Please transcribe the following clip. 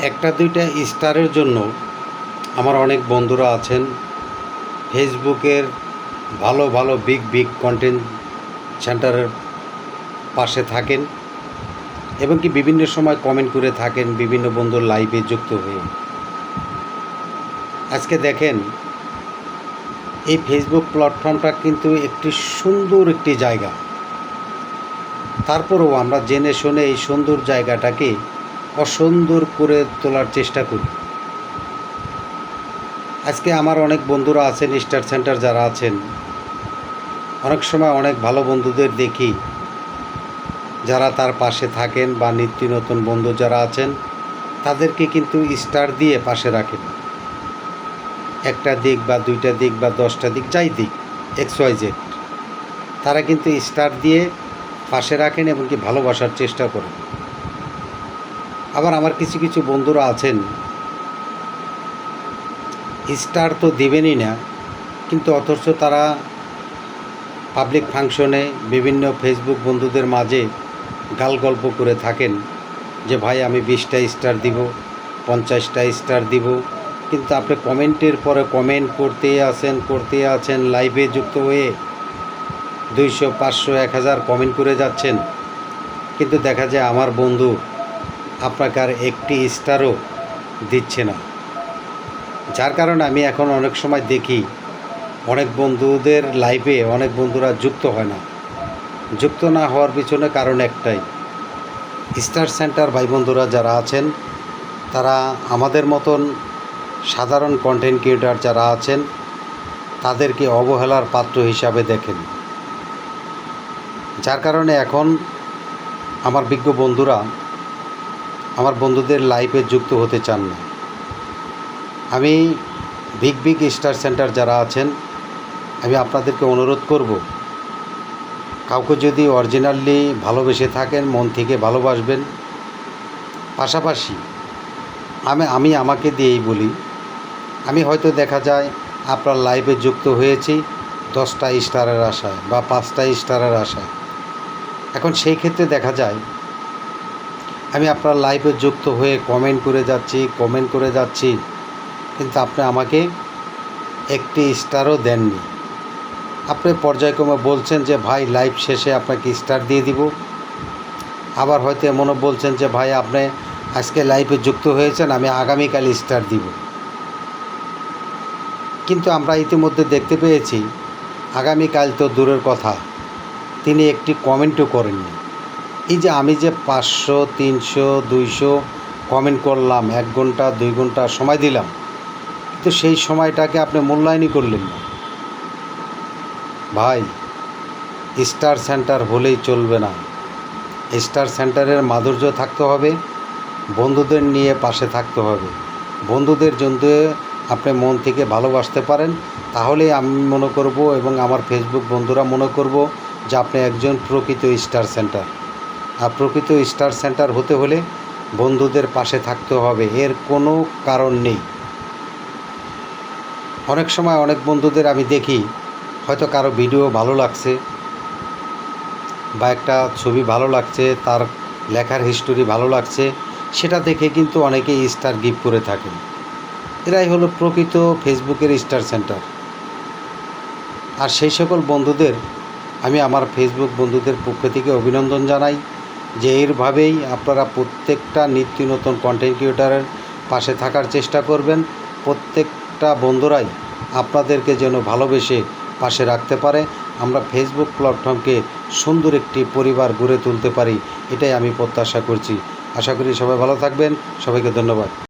একটা দুইটা স্টারের জন্য আমার অনেক বন্ধুরা আছেন ফেসবুকের ভালো ভালো বিগ বিগ কন্টেন্ট সেন্টারের পাশে থাকেন এবং কি বিভিন্ন সময় কমেন্ট করে থাকেন বিভিন্ন বন্ধুর লাইভে যুক্ত হয়ে। আজকে দেখেন এই ফেসবুক প্ল্যাটফর্মটা কিন্তু একটি সুন্দর একটি জায়গা, তারপরেও আমরা জেনে শুনে এই সুন্দর জায়গাটাকে অসুন্দর করে তোলার চেষ্টা করি। আজকে আমার অনেক বন্ধুরা আছেন স্টার সেন্টার যারা আছেন, অনেক সময় অনেক ভালো বন্ধুদের দেখি যারা তার পাশে থাকেন বা নিত্য নতুন বন্ধু যারা আছেন তাদেরকে কিন্তু স্টার দিয়ে পাশে রাখেন। একটা দিক বা দুইটা দিক বা 10টা দিক যাই দিক XYZ, তারা কিন্তু স্টার দিয়ে পাশে রাখেন এবং কি ভালোবাসার চেষ্টা করেন। আবার আমার কিছু কিছু বন্ধুরা আছেন স্টার তো দেবেনই না, কিন্তু অথচ তারা পাবলিক ফাংশনে বিভিন্ন ফেসবুক বন্ধুদের মাঝে গাল গল্প করে থাকেন যে ভাই আমি 20টা স্টার দিব, 50টা স্টার দিব, কিন্তু আপনি কমেন্টের পরে কমেন্ট করতে আছেন লাইভে যুক্ত হয়ে 200, 500, 1000 কমেন্ট করে যাচ্ছেন, কিন্তু দেখা যায় আমার বন্ধু আপনাকে আর একটি স্টারও দিচ্ছে না। যার কারণে আমি এখন অনেক সময় দেখি অনেক বন্ধুদের লাইভে অনেক বন্ধুরা যুক্ত হয় না। যুক্ত না হওয়ার পিছনে কারণ একটাই, স্টার সেন্টার ভাই বন্ধুরা যারা আছেন তারা আমাদের মতন সাধারণ কন্টেন্ট ক্রিয়েটর যারা আছেন তাদেরকে অবহেলার পাত্র হিসাবে দেখেন। যার কারণে এখন আমার বিজ্ঞ বন্ধুরা আমার বন্ধুদের লাইভে যুক্ত হতে চান না। আমি বিগ বিগ স্টার সেন্টার যারা আছেন আমি আপনাদেরকে অনুরোধ করব, কাউকে যদি অরিজিনালি ভালোবেসে থাকেন মন থেকে ভালোবাসবেন। পাশাপাশি আমি আমাকে দিয়েই বলি, আমি হয়তো দেখা যায় আপনার লাইভে যুক্ত হয়েছি 10টা স্টারের আশায় বা 5টা স্টারের আশায়। এখন সেই ক্ষেত্রে দেখা যায় আমি আপনার লাইভে যুক্ত হয়ে কমেন্ট করে যাচ্ছি, কিন্তু আপনি আমাকে একটি স্টারও দেননি। আপনি পর্যায়ক্রমে বলছেন যে ভাই লাইভ শেষে আপনাকে স্টার দিয়ে দিব, আবার হয়তো এমনও বলছেন যে ভাই আপনি আজকে লাইভে যুক্ত হয়েছেন আমি আগামীকাল স্টার দিব। কিন্তু আমরা ইতিমধ্যে দেখতে পেয়েছি আগামীকাল তো দূরের কথা, তিনি একটি কমেন্টও করেননি। এই যে আমি যে 500, 300, 200 কমেন্ট করলাম, 1 ঘন্টা 2 ঘন্টা সময় দিলাম, কিন্তু সেই সময়টাকে আপনি মূল্যায়নই করলেন না। ভাই স্টার সেন্টার হলেই চলবে না, স্টার সেন্টারের মাধুর্য থাকতে হবে, বন্ধুদের নিয়ে পাশে থাকতে হবে। বন্ধুদের জন্য আপনি মন থেকে ভালোবাসতে পারেন, তাহলেই আমি মনে করব এবং আমার ফেসবুক বন্ধুরা মনে করব যে আপনি একজন প্রকৃত স্টার সেন্টার। আর প্রকৃত স্টার সেন্টার হতে হলে বন্ধুদের পাশে থাকতে হবে, এর কোনো কারণ নেই। অনেক সময় অনেক বন্ধুদের আমি দেখি হয়তো কারো ভিডিও ভালো লাগছে বা একটা ছবি ভালো লাগছে, তার লেখার হিস্টোরি ভালো লাগছে, সেটা দেখে কিন্তু অনেকেই স্টার গিফট করে থাকেন। এরাই হলো প্রকৃত ফেসবুকের স্টার সেন্টার। আর সেই সকল বন্ধুদের আমি আমার ফেসবুক বন্ধুদের পক্ষ থেকে অভিনন্দন জানাই যে এইভাবেই আপনারা প্রত্যেকটা নিত্য নতুন কন্টেন্ট ক্রিয়েটরের পাশে থাকার চেষ্টা করবেন। প্রত্যেকটা বন্ধুরাই আপনাদেরকে যেন ভালোবেসে পাশে রাখতে পারে, আমরা ফেসবুক প্ল্যাটফর্মকে সুন্দর একটি পরিবার গড়ে তুলতে পারি, এটাই আমি প্রত্যাশা করছি। আশা করি সবাই ভালো থাকবেন। সবাইকে ধন্যবাদ।